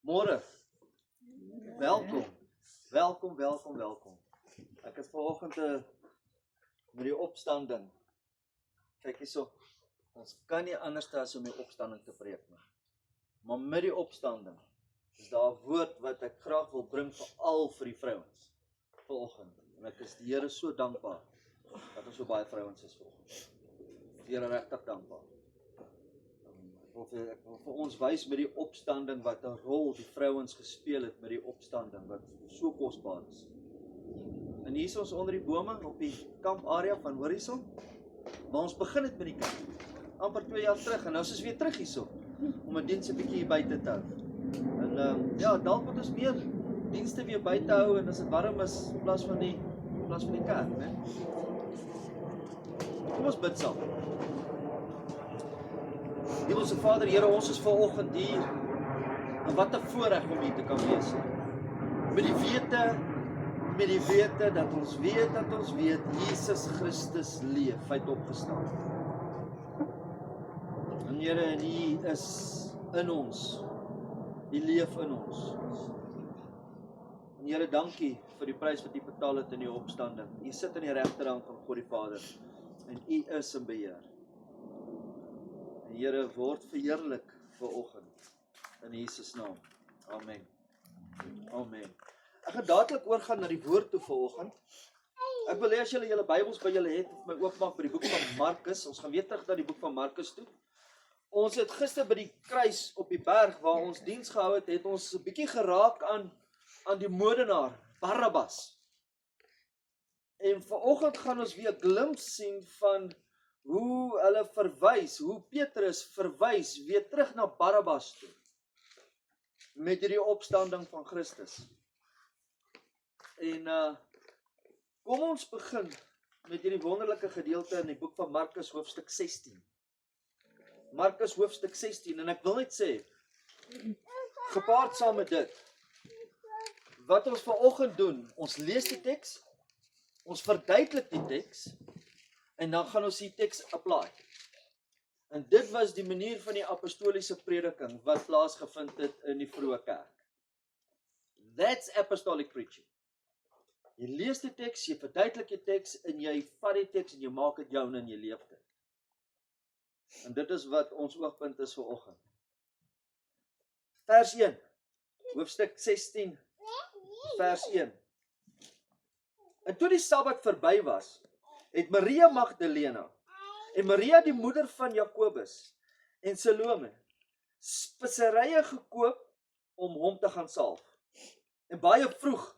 Môre, welkom. Welkom. Ek het vanoggend met die opstanding. Kyk hierso. Ons kan nie anders as om die opstanding te preek nie. Maar met die opstanding is daar 'n woord wat ek graag wil bring veral vir die vrouens vanoggend. En ek is die Here so dankbaar dat ons so baie vrouens is vanoggend. Die Here regtig dankbaar. Ek wil vir ons wys met die opstanding wat 'n rol die vrouens gespeel het met die opstanding wat so kosbaar is. En hier is ons onder die bome op die kamparea van Horison. Maar ons begin het met die kamp amper 2 jaar terug en nou is ons weer terug hierso om 'n diens 'n bietjie hier buite te hou. En ja, dalk moet ons meer dienste weer buite hou en as dit warm is in plaas van die kerk, né? Kom ons bid saam. Hemelse Vader, Here, ons is vanoggend hier. En wat 'n voorreg om hier te kan wees. Met die wete dat ons weet Jesus Christus leef, hy het opgestaan. En Here, en hy is in ons. Hy leef in ons. En Here, dankie vir die prys wat U betaal het in die opstanding. U sit aan die regterhand van God die Vader en U is in beheer. Here, word verheerlik vanoggend in Jesus naam. Amen. Ek gaan dadelik oorgaan na die woord toe vanoggend. Ek wil hê as julle julle Bybels by julle het, of my oopmaak by die boek van Markus. Ons gaan weer terug na die boek van Markus toe. Ons het gister by die kruis op die berg waar ons diens gehou het ons 'n bietjie geraak aan die moordenaar Barabbas. En vanoggend gaan ons weer 'n glimp sien van hoe hulle verwys, hoe Petrus verwys weer terug na Barabbas toe, met hierdie opstanding van Christus. En kom ons begin met hierdie wonderlike gedeelte in die boek van Markus hoofstuk 16. Markus hoofstuk 16, en ek wil net sê, gepaard saam met dit, wat ons vanoggend doen, ons lees die teks, ons verduidelik die teks, en dan gaan ons die teks apply. En dit was die manier van die apostoliese prediking wat plaasgevind het in die vroeë kerk. That's apostolic preaching. Jy lees die teks, jy verduidelik die teks, en jy vat die teks en jy maak dit joune en jy leef dit. En dit is wat ons oogpunt is vanoggend. Vers 1, hoofstuk 16, vers 1. En toe die Sabbat verby was, het Maria Magdalena en Maria die moeder van Jakobus en Salome speserye gekoop om hom te gaan salf. En baie vroeg,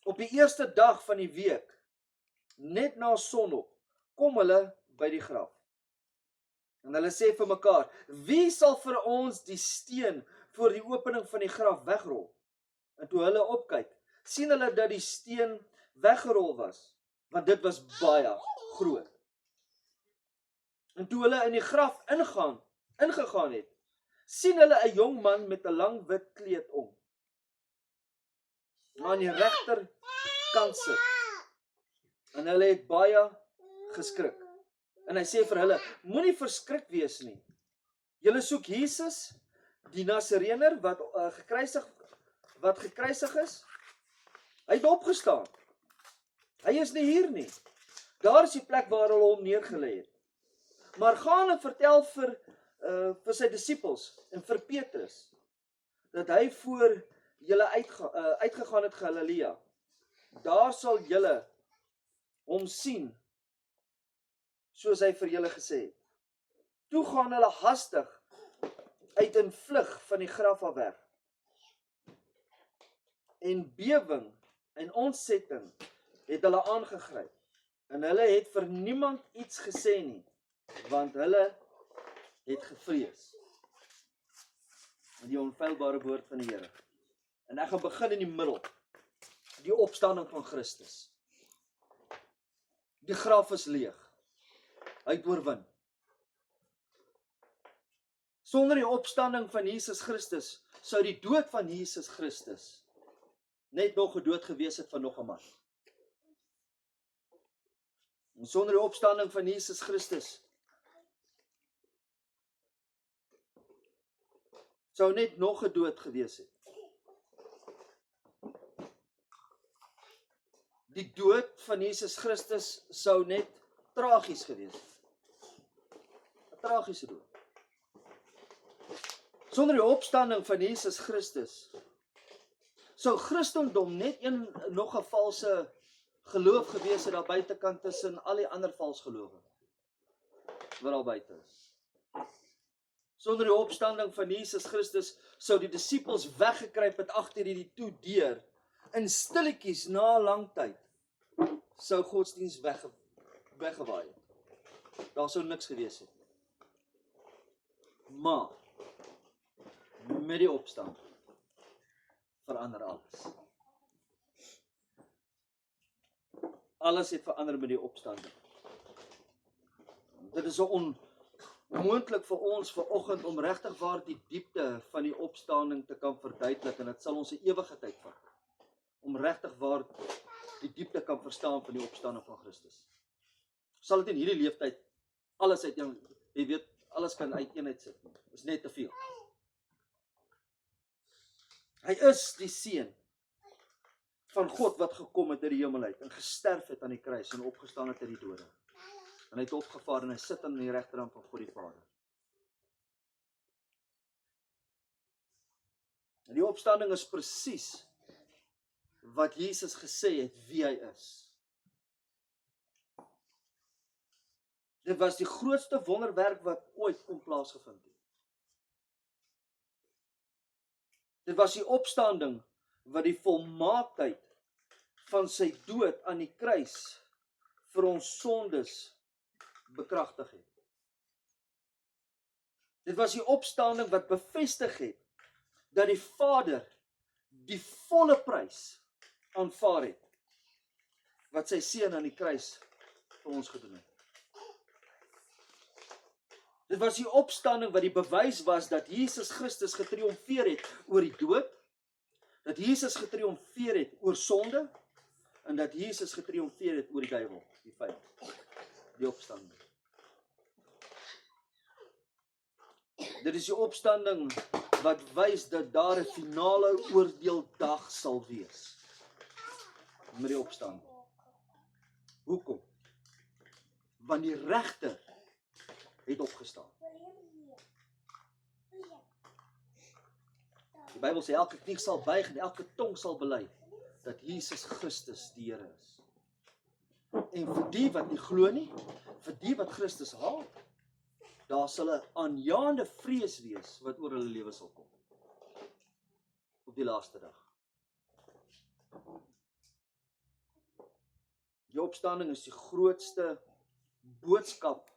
op die eerste dag van die week, net na sonop, kom hulle by die graf. En hulle sê vir mekaar, wie sal vir ons die steen voor die opening van die graf wegrol? En toe hulle opkyk, sien hulle dat die steen weggerol was, want dit was baie groot. En toe hulle in die graf ingegaan het, sien hulle 'n jong man met 'n lang wit kleed om, aan die regterkant sit. En hulle het baie geskrik. En hy sê vir hulle, moenie verskrik wees nie. Julle soek Jesus, die Nasareëner wat gekruisig is. Hy het opgestaan. Hy is nie hier nie. Daar is die plek waar hulle hom neergelê het. Maar gaan en vertel vir sy disippels en vir Petrus dat hy voor julle uitgegaan het Galilea. Daar sal julle hom sien, soos hy vir julle gesê het. Toe gaan hulle hastig uit in vlug van die graf af weg. En bewing en ontsetting het hulle aangegryp. En hulle het vir niemand iets gesê nie, want hulle het gevrees. In die onfeilbare woord van die Here. En ek gaan begin in die middel. Die opstanding van Christus. Die graf is leeg. Hy het oorwin. Sonder die opstanding van Jesus Christus, sou die dood van Jesus Christus net nog 'n dood gewees het van nog 'n man. En sonder die opstanding van Jesus Christus sou net nog 'n dood gewees het. Die dood van Jesus Christus sou net tragies gewees het. 'n Tragiese dood. Sonder die opstanding van Jesus Christus sou Christendom net nog 'n valse geloof gewees het daar buitekant tussen al die ander vals gelowe wat daar buite is. Sonder die opstanding van Jesus Christus sou die disippels weggekruip het agter hierdie toe deur in stilletjies na 'n lang tyd sou godsdiens weggewaai het. Daar sou niks gewees het. Maar met die opstanding verander alles. Alles het verander met die opstanding. Dit is so onmoontlik vir ons vanoggend om regtig waar die diepte van die opstanding te kan verduidelik, en dit sal ons 'n ewige tyd vat om regtig waar die diepte kan verstaan van die opstanding van Christus. Sal dit in hierdie leeftyd alles uit jy weet, alles kan uit eenheid sit. Dit is net te veel. Hy is die seun van God wat gekom het uit die hemel uit en gesterf het aan die kruis en opgestaan het uit die dode. En hy het opgevaar en hy sit aan die regterhand van God die Vader. En die opstanding is presies wat Jesus gesê het wie hy is. Dit was die grootste wonderwerk wat ooit kon plaasgevind het. Dit was die opstanding wat die volmaaktheid van sy dood aan die kruis vir ons sondes bekragtig het. Dit was die opstanding wat bevestig het dat die Vader die volle prys aanvaar het wat sy seun aan die kruis vir ons gedoen het. Dit was die opstanding wat die bewys was dat Jesus Christus getriomfeer het oor die dood, dat Jesus getriomfeer het oor sonde, en dat Jesus getriomfeer het oor die duiwel, die vyand, die opstanding. Dit is die opstanding wat wys dat daar 'n finale oordeeldag sal wees. Met die opstanding. Hoekom? Want die regter het opgestaan. Die Bybel sê elke knie sal buig en elke tong sal bely dat Jesus Christus die Here is. En vir die wat nie glo nie, vir die wat Christus haat, daar sal 'n aanjaende vrees wees wat oor hulle lewe sal kom. Op die laaste dag. Die opstanding is die grootste boodskap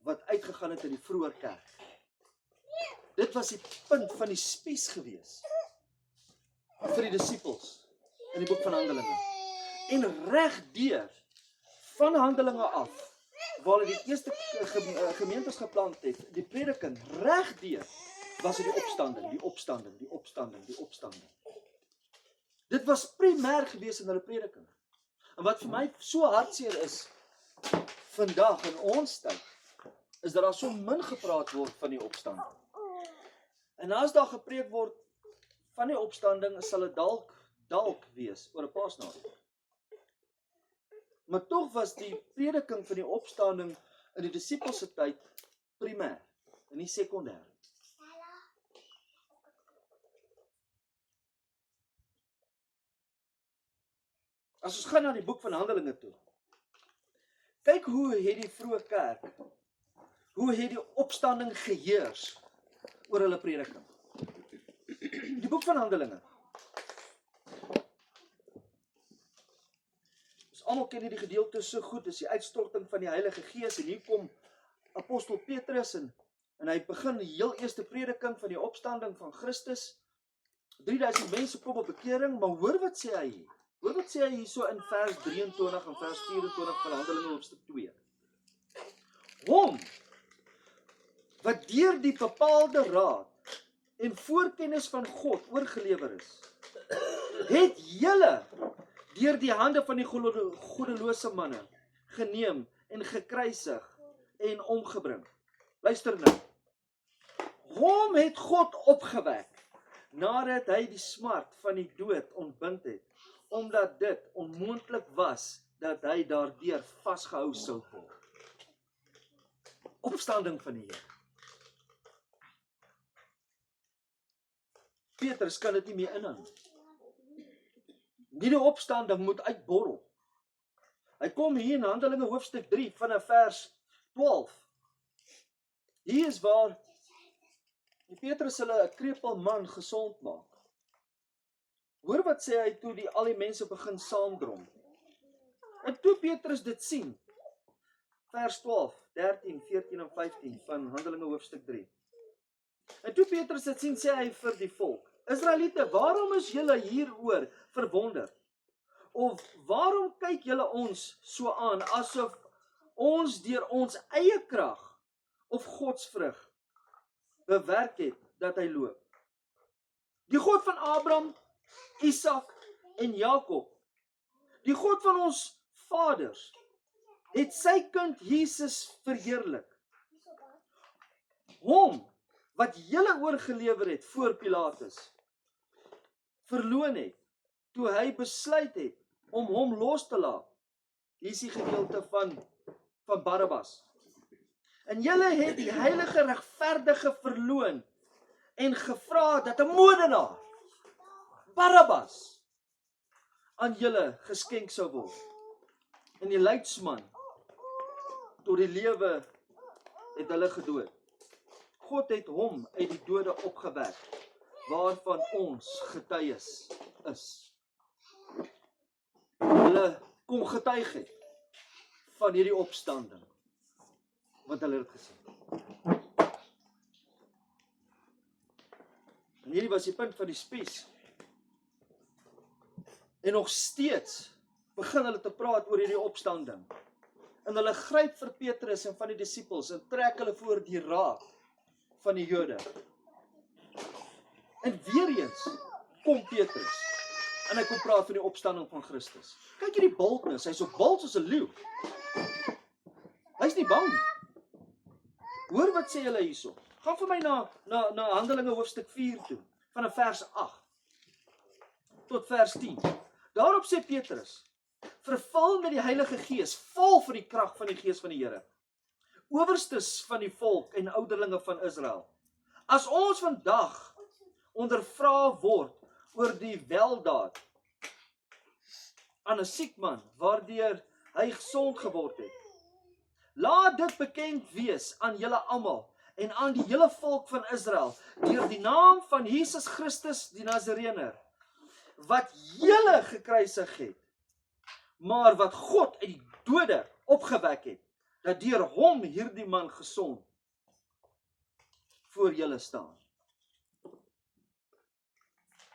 wat uitgegaan het in die vroeë kerk. Dit was die punt van die spies gewees vir die disippels in die boek van Handelinge. En regdeur van Handelinge af, waar hulle die eerste gemeentes geplant het, die prediking, regdeur was dit die opstanding, die opstanding, die opstanding, die opstanding. Dit was primêr gewees in hulle prediking. En wat vir my so hartseer is vandag in ons tyd, is dat daar so min gepraat word van die opstanding. En as daar gepreek word van die opstanding, sal dit dalk wees oor 'n Paasnaweek. Maar tog was die prediking van die opstanding in die disippels se tyd primêr en nie sekondêr. As ons gaan na die boek van Handelinge toe, kyk hoe het die vroeë kerk, hoe het die opstanding geheers oor hulle prediking. Die boek van Handelinge. Ons almal ken hierdie gedeelte so goed, dis die uitstorting van die Heilige Gees, en hier kom apostel Petrus en hy begin die heel eerste prediking van die opstanding van Christus. 3000 mense kom op bekering, maar hoor wat sê hy hier? Hoor wat sê hy hier so in vers 23 en vers 24 van Handelinge hoofstuk 2. Hom wat deur die bepaalde raad en voorkennis van God oorgelewer is, het julle deur die hande van die goddelose manne geneem en gekruisig en omgebring. Luister nou. Hom het God opgewek, nadat hy die smart van die dood ontbind het, omdat dit onmoontlik was, dat hy daardeur vasgehou sou word. Opstanding van die Here. Petrus kan dit nie meer inhou. Nie die opstanding moet uitborrel. Hy kom hier in Handelinge hoofstuk 3 vanaf vers 12. Hier is waar die Petrus hulle 'n krepeel man gesond maak. Hoor wat sê hy toe al die mense begin saamdrom. En toe Petrus dit sien, vers 12, 13, 14 en 15 van Handelinge hoofstuk 3. En toe Petrus dit sien, sê hy vir die volk, Israeliete, waarom is julle hieroor verwonder? Of waarom kyk julle ons so aan, asof ons deur ons eie krag of godsvrug bewerk het, dat hy loop? Die God van Abraham, Isak en Jakob, die God van ons vaders, het sy kind Jesus verheerlik. Hom, wat julle oorgelewer het voor Pilatus, verloon het, toe hy besluit het om hom los te laat. Hier is die gedeelte van Barabbas. En julle het die heilige regverdige verloon en gevra dat 'n moordenaar, Barabbas, aan julle geskenk sou word. En die leidsman tot die lewe het hulle gedood. God het hom uit die dode opgewek, waarvan ons getuies is. Hulle kom getuig het van hierdie opstanding, want hulle het gesien. En hierdie was die punt van die spies. En nog steeds begin hulle te praat oor hierdie opstanding. En hulle gryp vir Petrus en van die disippels en trek hulle voor die raad van die Jode. En weer eens kom Petrus en hy kom praat van die opstanding van Christus. Kyk hierdie boldness, hy's so bold soos 'n leeu. Hy's nie bang nie. Hoor wat sê hulle hierso. Gaan vir my na Handelinge hoofstuk 4 toe, vanaf vers 8 tot vers 10. Daarop sê Petrus, vervul met die Heilige Gees, vol van die krag van die Gees van die Here. Owerstes van die volk en ouderlinge van Israel. As ons vandag ondervra word oor die weldaad aan 'n siek man, waardeur hy gesond geword het, laat dit bekend wees aan julle almal en aan die hele volk van Israel, deur die naam van Jesus Christus die Nazarener, wat julle gekruisig het, maar wat God uit die dode opgewek het, dat deur hom hierdie man gesond voor julle staan.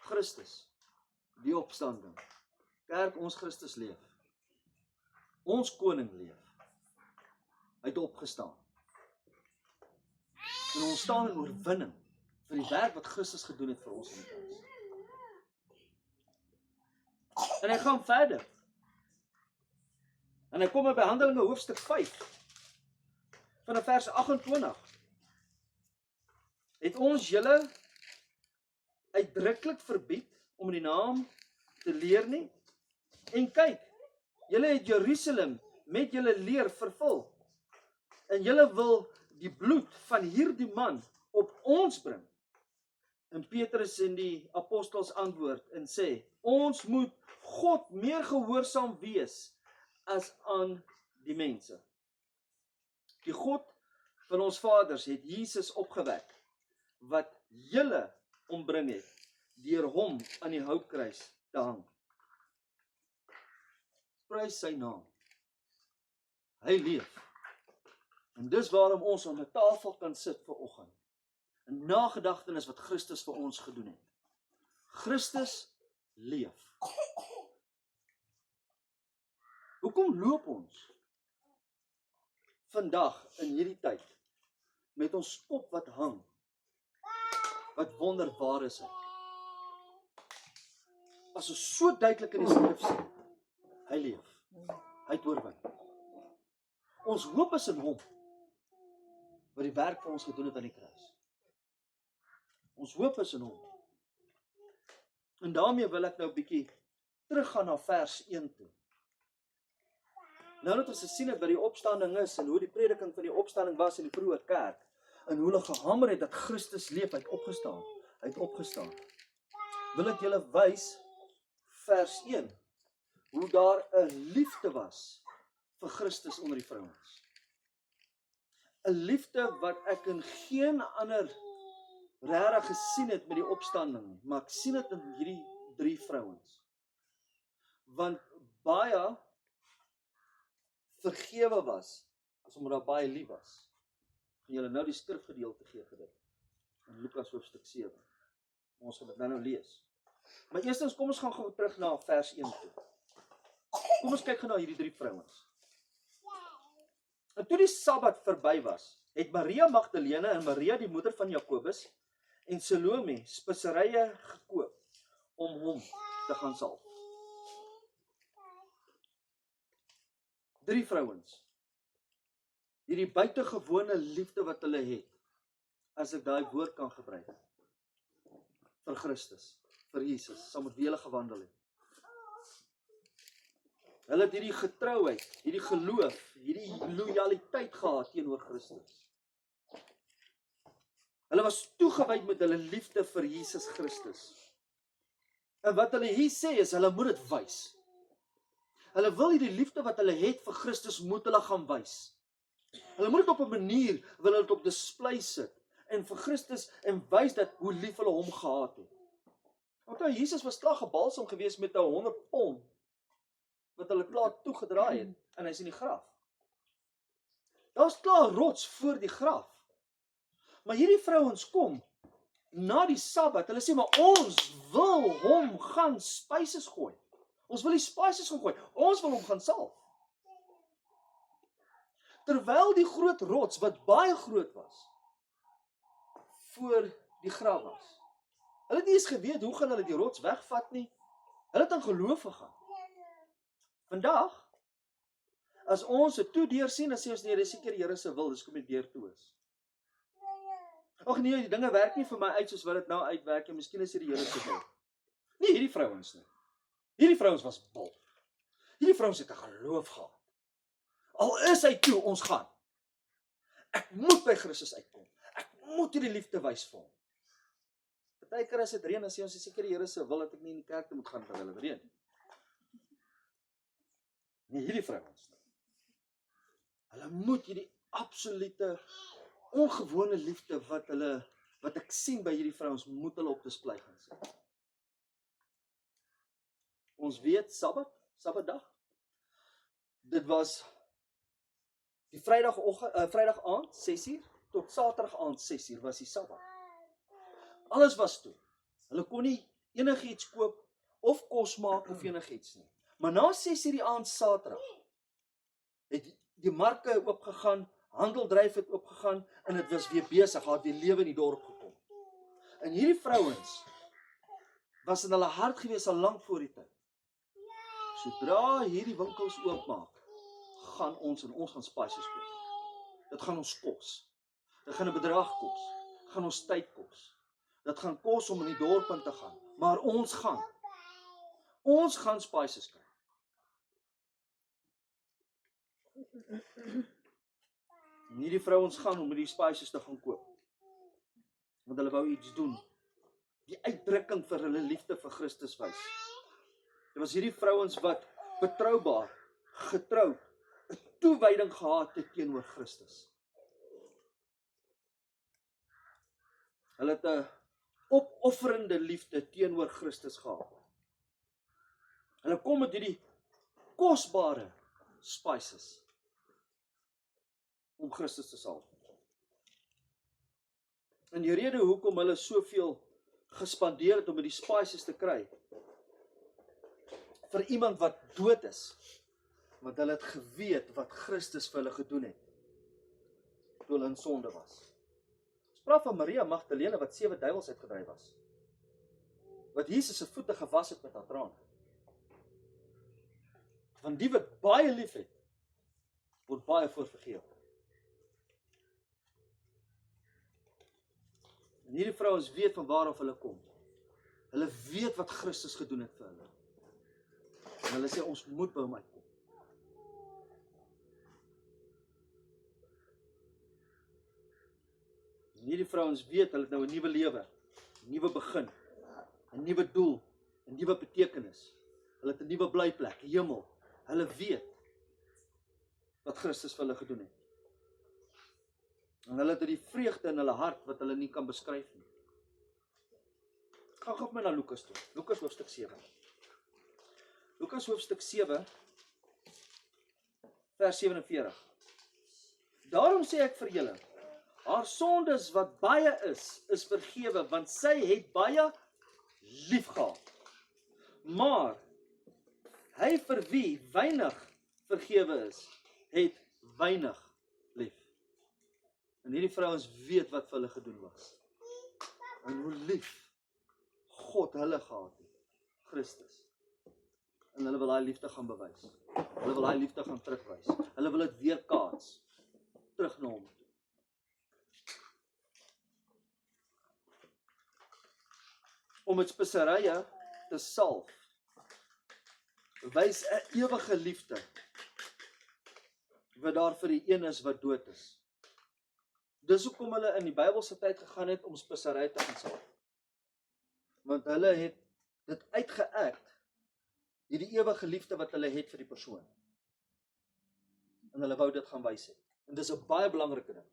Christus, die opstanding. Kerk, ons Christus leef. Ons koning leef. Hy het opgestaan. En ons staan in oorwinning vir die werk wat Christus gedoen het vir ons in die kruis. En hy gaan verder. En hy kom by Handelinge hoofstuk 5, vanaf vers 28. Het ons julle uitdruklik verbied om in die naam te leer nie? En kyk, julle het Jerusalem met julle leer vervul. En julle wil die bloed van hierdie man op ons bring. En Petrus en die apostels antwoord en sê, ons moet God meer gehoorsaam wees as aan die mense. Die God van ons vaders het Jesus opgewek, wat julle ombring het, deur hom aan die houtkruis te hang. Prys sy naam. Hy leef. En dis waarom ons aan 'n tafel kan sit vanoggend. 'n nagedagtenis wat Christus vir ons gedoen het. Christus leef. Hoekom loop ons vandag in hierdie tyd met ons kop wat hang? Wat wonderbaar is hy. As ons so duidelik in die skrif sien, hy leef. Hy het oorwin. Ons hoop is in hom, wat die werk vir ons gedoen het aan die kruis. Ons hoop is in hom. En daarmee wil ek nou 'n bietjie teruggaan na vers 1 toe. Nou dat ons gesien het wat die opstanding is en hoe die prediking van die opstanding was in die vroeë kerk en hoe hulle gehamer het dat Christus leef, hy het opgestaan. Wil ek julle wys vers 1 hoe daar 'n liefde was vir Christus onder die vrouens. 'n Liefde wat ek in geen ander regtig gesien het met die opstanding nie, maar ek sien dit in hierdie 3 vrouens. Want baie vergewe was, as omdat daar baie lief was. Gaan julle nou die skrifgedeelte gee vir dit, in Lukas hoofstuk 7. Ons gaan dit nou lees. Maar eerstens, kom ons gaan gou terug na vers 1 toe. Kom ons kyk gou na hierdie 3 vrouens. En toe die Sabbat verby was, het Maria Magdalene en Maria die moeder van Jakobus en Salome speserye gekoop om hom te gaan salf. 3 vrouens. Hierdie buitengewone liefde wat hulle het, as ek daai woord kan gebruik, vir Christus, vir Jesus, saam met wie hulle gewandel het. Hulle het hierdie getrouheid, hierdie geloof, hierdie lojaliteit gehad teenoor Christus. Hulle was toegewyd met hulle liefde vir Jesus Christus. En wat hulle hier sê is, hulle moet dit wys. Hulle wil hierdie liefde wat hulle het vir Christus, moet hulle gaan wys. Hulle moet dit op 'n manier, wil hulle dit op display sit, en vir Christus, en wys dat hoe lief hulle hom gehad het. Onthou, Jesus was klaar gebalsam gewees met 100 pond, wat hulle klaar toegedraai het, en hy's in die graf. Daar's klaar rots voor die graf. Maar hierdie vrouens kom, na die Sabbat, hulle sê, maar ons wil hom gaan spices gooi. Ons wil die spices gaan gooi, ons wil hom gaan salf. Terwyl die groot rots, wat baie groot was, voor die graf was. Hulle het nie eens geweet, hoe gaan hulle die rots wegvat nie. Hulle het in geloof gegaan. Vandag, as ons het toe deur sien, dan sê ons, nee, dis seker die Here se wil, dis kom die deur toe is. Ag nee, die dinge werk nie vir my uit, soos wat dit nou uitwerk, en miskien is dit die Here se wil. Nee, hierdie vrouens nie. Hierdie vrouens was bol. Hierdie vrouens het 'n geloof gehad. Al is hy toe, ons gaan. Ek moet by Christus uitkom. Ek moet hierdie liefde wys vir hom. Partykeer as dit reën, dan sê ons, is seker die Here se wil dat ek nie in die kerk toe moet gaan terwyl dit reën. Nee, hierdie vrouens. Hulle moet hierdie absolute, ongewone liefde wat ek sien by hierdie vrouens, moet hulle op display gaan sit. Ons weet, Sabbatdag, dit was die Vrydag aand 6:00 tot Saterdag aand 6:00 was die Sabbat. Alles was toe. Hulle kon nie enigiets koop of kos maak of enigiets nie. Maar na 6:00 die aand Saterdag het die marke oopgegaan, handeldryf het oopgegaan en dit was weer besig, het weer lewe in die dorp gekom. En hierdie vrouens was in hulle hart gewees al lank voor die tyd. Sodra hierdie winkels oopmaak, gaan ons gaan spices koop. Dit gaan ons kos. Dit gaan 'n bedrag kos. Dit gaan ons tyd kos. Dit gaan kos om in die dorp in te gaan. Maar ons gaan. Ons gaan spices kry. En hierdie vrouens gaan om die spices te gaan koop. Want hulle wou iets doen. Die uitdrukking vir hulle liefde vir Christus wys. Dit was hierdie vrouens wat betroubaar, getrou, 'n toewyding gehad het teenoor Christus. Hulle het 'n opofferende liefde teenoor Christus gehad. Hulle kom met hierdie kosbare spices om Christus te salf. En die rede hoekom hulle soveel gespandeer het om die spices te kry, vir iemand wat dood is, want hulle het geweet wat Christus vir hulle gedoen het, toe hulle in sonde was. Ons praat van Maria Magdalene wat 7 duiwels uitgedryf was, wat Jesus se voete gewas het met haar trane. Want die wat baie lief het, word baie voor vergewe. En hierdie vrouens weet van waar af hulle kom. Hulle weet wat Christus gedoen het vir hulle. En hulle sê, ons moet by hom uitkom. En hierdie vrouens weet, hulle het nou 'n nuwe lewe, 'n nuwe begin, 'n nuwe doel, 'n nuwe betekenis. Hulle het 'n nuwe blyplek, hemel. Hulle weet wat Christus vir hulle gedoen het. En hulle het die vreugde in hulle hart wat hulle nie kan beskryf nie. Gaan gou met na Lukas toe. Lukas hoofstuk 7. Lukas hoofstuk 7 vers 47. Daarom sê ek vir julle, haar sondes wat baie is vergewe, want sy het baie lief gehad. Maar hy vir wie weinig vergewe is, het weinig lief. En hierdie vrouens weet wat vir hulle gedoen was. En hoe lief God hulle gehad het, Christus. En hulle wil daai liefde gaan bewys. Hulle wil daai liefde gaan terugwys. Hulle wil dit weer kaats, terug na hom toe. Om met speserye te salf, wys 'n ewige liefde, wat daar vir die een is wat dood is. Dis hoekom hulle in die Bybelse tyd gegaan het om speserye te gaan salf. Want hulle het dit uitgeact, die ewige liefde wat hulle het vir die persoon. En hulle wou dit gaan wys het. En dis 'n baie belangrike ding.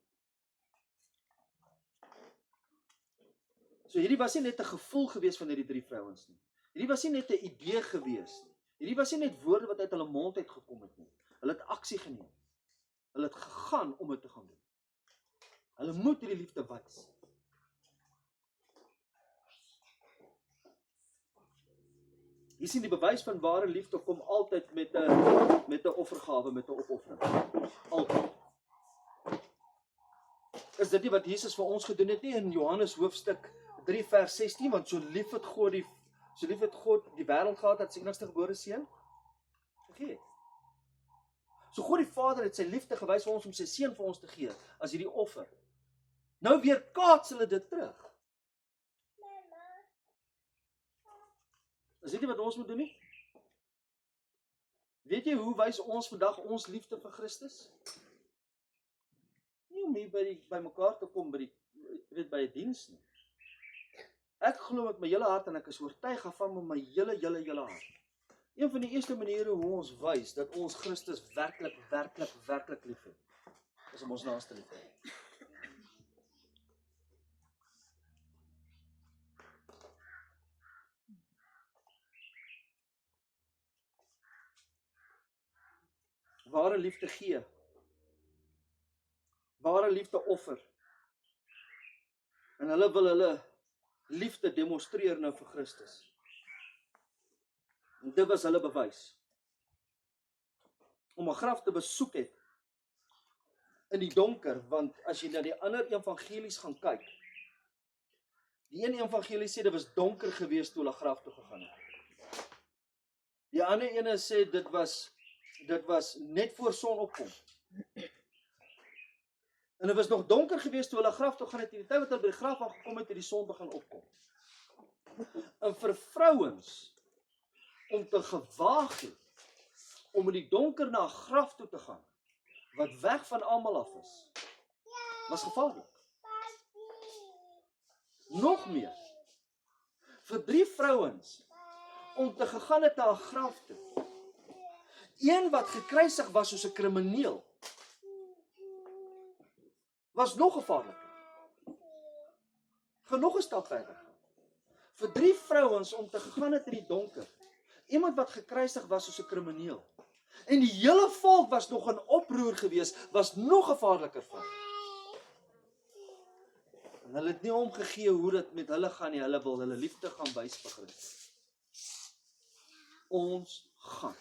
So hierdie was nie net 'n gevoel gewees van hierdie drie vrouens nie. Hierdie was nie net 'n idee gewees nie. Hierdie was nie net woorde wat uit hulle mond uit gekom het nie. Hulle het aksie geneem. Hulle het gegaan om dit te gaan doen. Hulle moet hierdie liefde wys. Jy sien die bewys van ware liefde kom altyd met 'n offergawe, met 'n opoffering. Altyd. Is dit nie wat Jesus vir ons gedoen het nie in Johannes hoofstuk 3 vers 16, want so lief het God die wêreld gehad dat sy enigste gebore seun gegee. So God die Vader het sy liefde gewys vir ons om sy seun vir ons te gee as hierdie offer. Nou weer kaats hulle dit terug. Is dit nie wat ons moet doen nie? Weet jy hoe wys ons vandag ons liefde vir Christus? Nie om hier by mekaar te kom by 'n diens nie. Ek glo met my hele hart en ek is oortuig daarvan met my hele hart. Een van die eerste maniere hoe ons wys dat ons Christus werklik lief het, is om ons naaste lief te hê. Ware liefde gee. Ware liefde offer. En hulle wil hulle liefde demonstreer nou vir Christus. En dit was hulle bewys. Om 'n graf te besoek het in die donker, want as jy na die ander evangelies gaan kyk, die een evangelie sê dit was donker geweest toe hulle graf toe gegaan het. Die ander ene sê dit was net voor sonopkom. En dit was nog donker geweest toe hulle graf toe gaan het, in die tyd wat hulle by die graf aangekom het die son begin opkom. En vir vrouens om te gewaag het om in die donker na 'n graf toe te gaan wat weg van almal af is, was gevaarlik. Nog meer, vir drie vrouens om te gegaan het na 'n graf toe, een wat gekruisig was soos 'n krimineel, was nog gevaarliker. Genoeg 'n stap verder. Vir drie vrouens om te gegaan het in die donker, iemand wat gekruisig was soos 'n krimineel, en die hele volk was nog in oproer gewees, was nog gevaarliker vir. En hulle het nie omgegee hoe dit met hulle gaan nie, hulle wil hulle liefde gaan wys vir Christus. Ons gaan.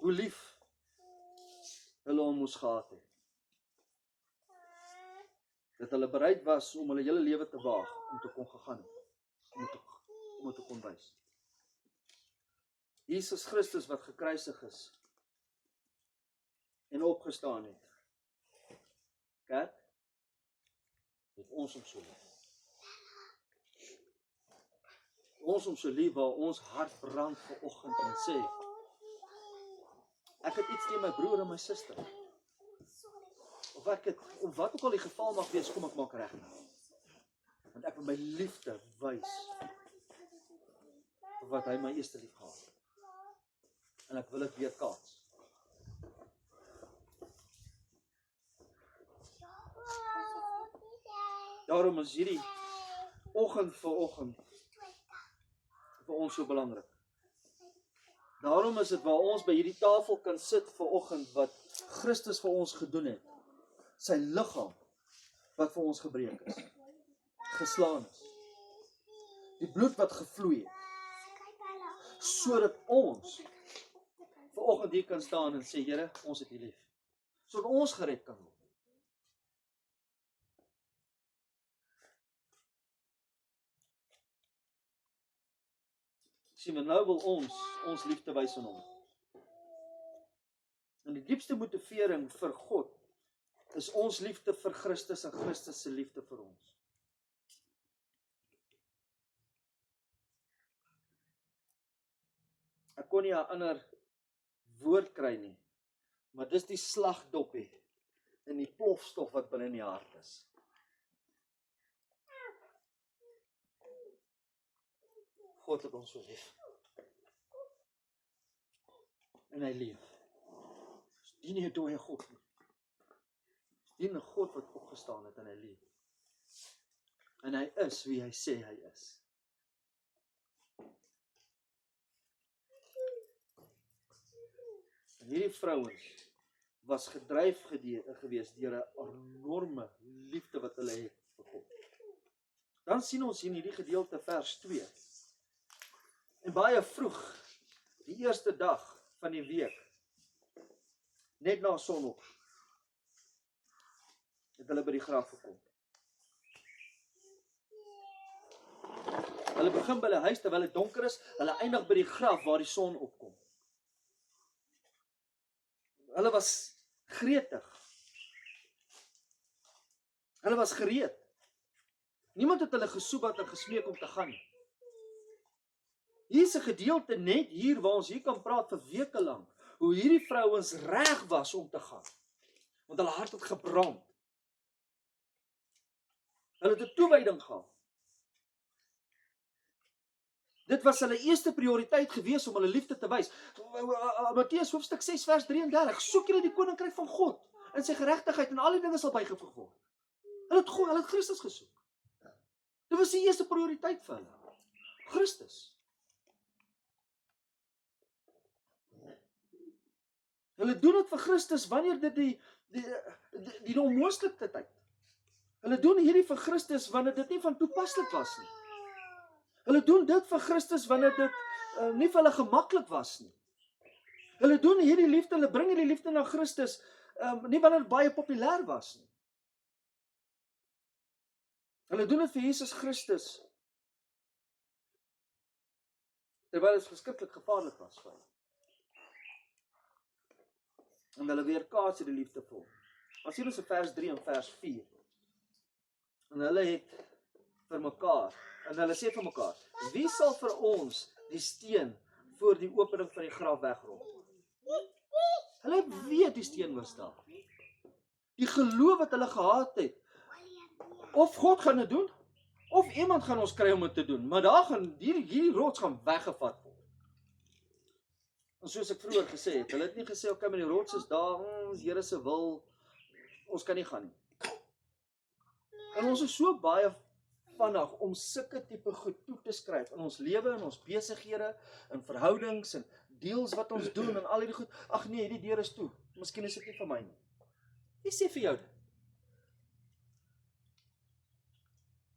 Hoe lief hulle hom moes gehad het. Dat hulle bereid was om hulle hele lewe te waag om te kon gegaan het. Om het te kon wys. Jesus Christus wat gekruisig is, en opgestaan het. Kerk, het ons om so lief. Ons om so lief waar ons hart brand vanoggend en sê, ek het iets teen my broer en my suster. Of wat ook al die geval mag wees, kom ek maak reg. Want ek wil my liefde wys vir wat hy my eerste lief gehad het. En ek wil dit weer kaats. Daarom is hierdie oggend vir ons so belangrik. Daarom is dit waar ons by hierdie tafel kan sit vanoggend wat Christus vir ons gedoen het. Sy liggaam wat vir ons gebreek is, geslaan is. Die bloed wat gevloei het, sodat ons vanoggend hier kan staan en sê, Here, ons het U lief. Sodat ons gered kan word. Sien, maar nou wil ons liefde wys aan hom. En die diepste motivering vir God is ons liefde vir Christus en Christus se liefde vir ons. Ek kon nie 'n ander woord kry nie, maar dis die slagdoppie en die plofstof wat binne in die hart is. God het ons so lief. En hy leef. Dis nie 'n dooie God nie. Dis 'n God wat opgestaan het en hy leef. En hy is wie hy sê hy is. En hierdie vrouens was gedryf gewees deur 'n enorme liefde wat hulle het vir God. Dan sien ons in hierdie gedeelte vers 2. En baie vroeg, die eerste dag van die week, net na sonop, het hulle by die graf gekom. Hulle begin by die huis terwyl dit donker is, hulle eindig by die graf waar die son opkom. Hulle was gretig. Hulle was gereed. Niemand het hulle gesoebat en gesmeek om te gaan nie. Hier is 'n gedeelte net hier waar ons hier kan praat vir weke lank, hoe hierdie vrouens reg was om te gaan. Want hulle hart het gebrand. Hulle het 'n toewyding gehad. Dit was hulle eerste prioriteit gewees om hulle liefde te wys. Matteus hoofstuk 6 vers 33, soek julle die koninkryk van God en sy geregtigheid en al die dinge sal bygevoeg word. Hulle het Christus gesoek. Dit was die eerste prioriteit vir hulle. Christus. Hulle doen dit vir Christus wanneer dit die onmoontlikheid tyd. Hulle doen hierdie vir Christus wanneer dit nie van toepaslik was nie. Hulle doen dit vir Christus wanneer dit nie vir hulle gemaklik was nie. Hulle doen hierdie liefde, hulle bring hierdie liefde na Christus, nie wanneer dit baie populêr was nie. Hulle doen dit vir Jesus Christus, terwyl dit verskriklik gevaarlik was vir hulle. En hulle weerkaats die liefde vir hom. Ons sien ons in vers 3 en vers 4. En hulle het vir mekaar, en hulle sê vir mekaar, wie sal vir ons die steen voor die opening van die graf wegrol? Hulle weet die steen was daar. Die geloof wat hulle gehad het, of God gaan dit doen, of iemand gaan ons kry om dit te doen, maar daar gaan, hierdie rots gaan weggevat word. En soos ek vroeër gesê het, hulle het nie gesê, okay, maar die rots is daar, die Here se wil, ons kan nie gaan nie. En ons is so baie vinnig om sulke tipe goed toe te skryf in ons lewe, in ons besighede, in verhoudings, en deals wat ons doen, en al hierdie goed, ag nee, die deur is toe, miskien is dit nie vir my nie. Wie sê vir jou dit?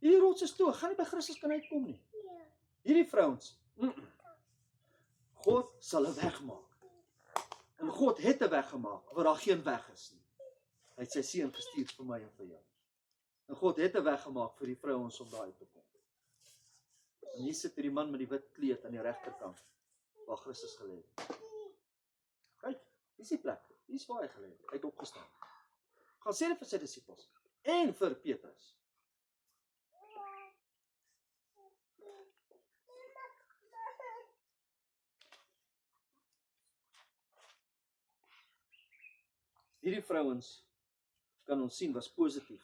Hierdie rots is toe, gaan nie by Christus kan uitkom nie. Hierdie vrouens, God sal 'n weg maak. En God het 'n weg gemaak, waar daar geen weg is nie. Hy het sy seun gestuur vir my en vir jou. En God het 'n weg gemaak vir die vrouens om daar uit te kom. En hier sit hierdie man met die wit kleed aan die regterkant, waar Christus gelê het. Kyk, dis die plek. Dis waar hy gelê het. Hy het opgestaan. Gaan sê dit vir sy disippels en vir Petrus. Hierdie vrouens kan ons sien was positief.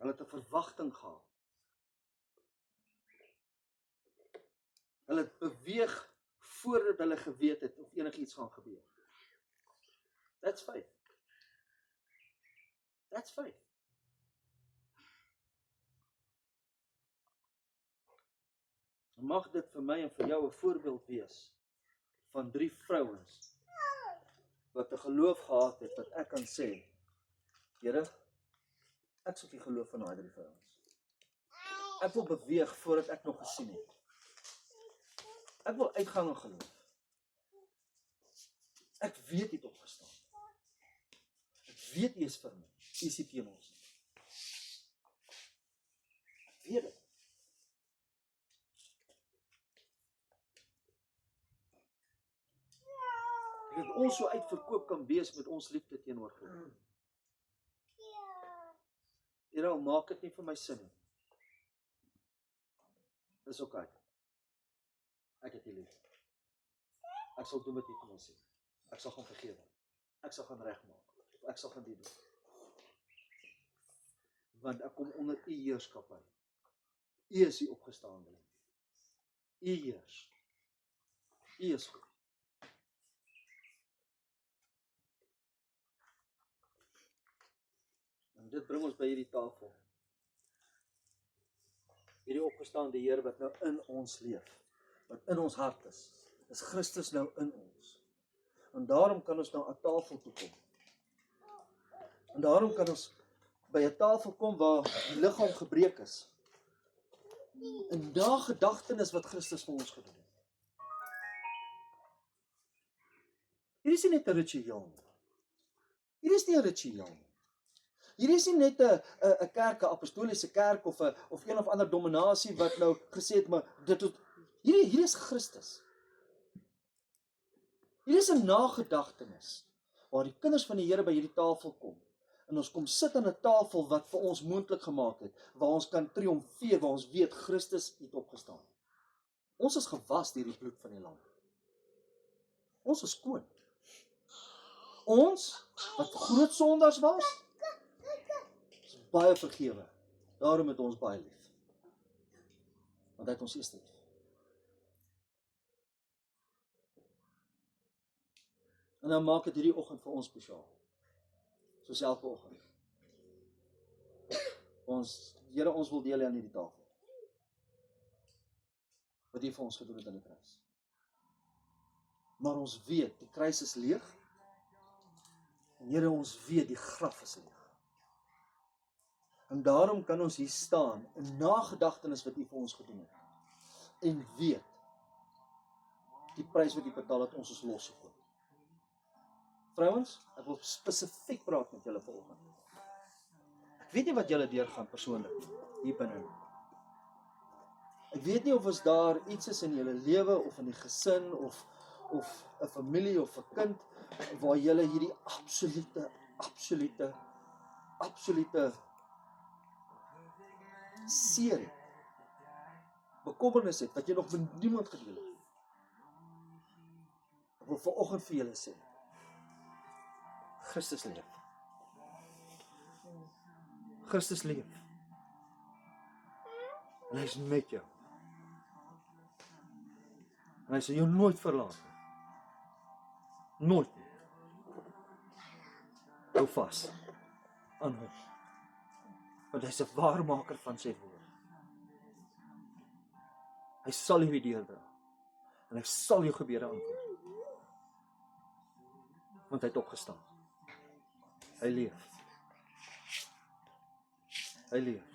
Hulle het 'n verwagting gehad. Hulle het beweeg voordat hulle geweet het of enigiets gaan gebeur. That's faith. That's faith. Mag dit vir my en vir jou 'n voorbeeld wees van 3 vrouens wat 'n geloof gehad het wat ek kan sê, Here, ek soek die geloof van daai 3 vrouens. Ek wil beweeg voordat ek nog gesien het. Ek wil uitgange geloof. Ek weet U het opgestaan. Ek weet U is vir my. U is nie teen ons nie. Ek weet dit. Dat ons so uitverkoop kan wees met ons liefde teenoor God. Here, al maak dit nie vir my sin nie. Dis oké. Ek het U lief. Ek sal doen wat U vir my sê. Ek sal gaan vergewe. Ek sal gaan regmaak. Ek sal gaan dit doen. Want ek kom onder U heerskappy. U is die opgestaande. U heers. U is goed. En dit bring ons by hierdie tafel. Hierdie opgestaande Heer wat nou in ons leef, wat in ons hart is Christus nou in ons. En daarom kan ons nou aan tafel toe kom. En daarom kan ons by 'n tafel kom waar die liggaam gebreek is. En nagedagtenis wat Christus vir ons gedoen het. Hier is nie net 'n ritueel nie. Hier is nie 'n ritueel nie. Hier is nie net 'n kerk, 'n apostoliese kerk of een of ander dominasie wat nou gesê het, maar hier is Christus. Hier is 'n nagedagtenis waar die kinders van die Here by hierdie tafel kom. En ons kom sit aan 'n tafel wat vir ons moontlik gemaak het, waar ons kan triomfeer, waar ons weet Christus het opgestaan. Ons is gewas deur die bloed van die lam. Ons is skoon. Ons wat groot sondaars was, is baie vergewe. Daarom het ons baie lief. Want hy het ons eers lief. En dan maak dit hierdie oggend vir ons spesiaal. Soos elke oggend. Here, ons wil deel aan hierdie tafel. Wat U vir ons gedoen het aan die kruis. Maar ons weet, die kruis is leeg. En Here, ons weet, die graf is leeg. En daarom kan ons hier staan, in nagedagtenis wat U vir ons gedoen het. En weet, die prys wat U betaal het, ons is losgekoop. Vrouens, ek wil spesifiek praat met julle vanoggend. Ek weet nie wat julle deurgaan persoonlik, hier binne. Ek weet nie of daar iets is in julle lewe, of in die gesin, of 'n familie, of 'n kind, waar julle hierdie absolute seer het, bekommernis het, wat jy nog met niemand gedeel het. Ek wil vanoggend vir julle sê, Christus leef. Christus leef. En hy is met jou. En hy sal jou nooit verlaat nie. Nooit nie. Hou vas aan hom. Want hy is 'n waarmaker van sy woord. Hy sal jou deurdra. En hy sal jou gebede antwoord. Want hy het opgestaan. Hy leef. Hy leef.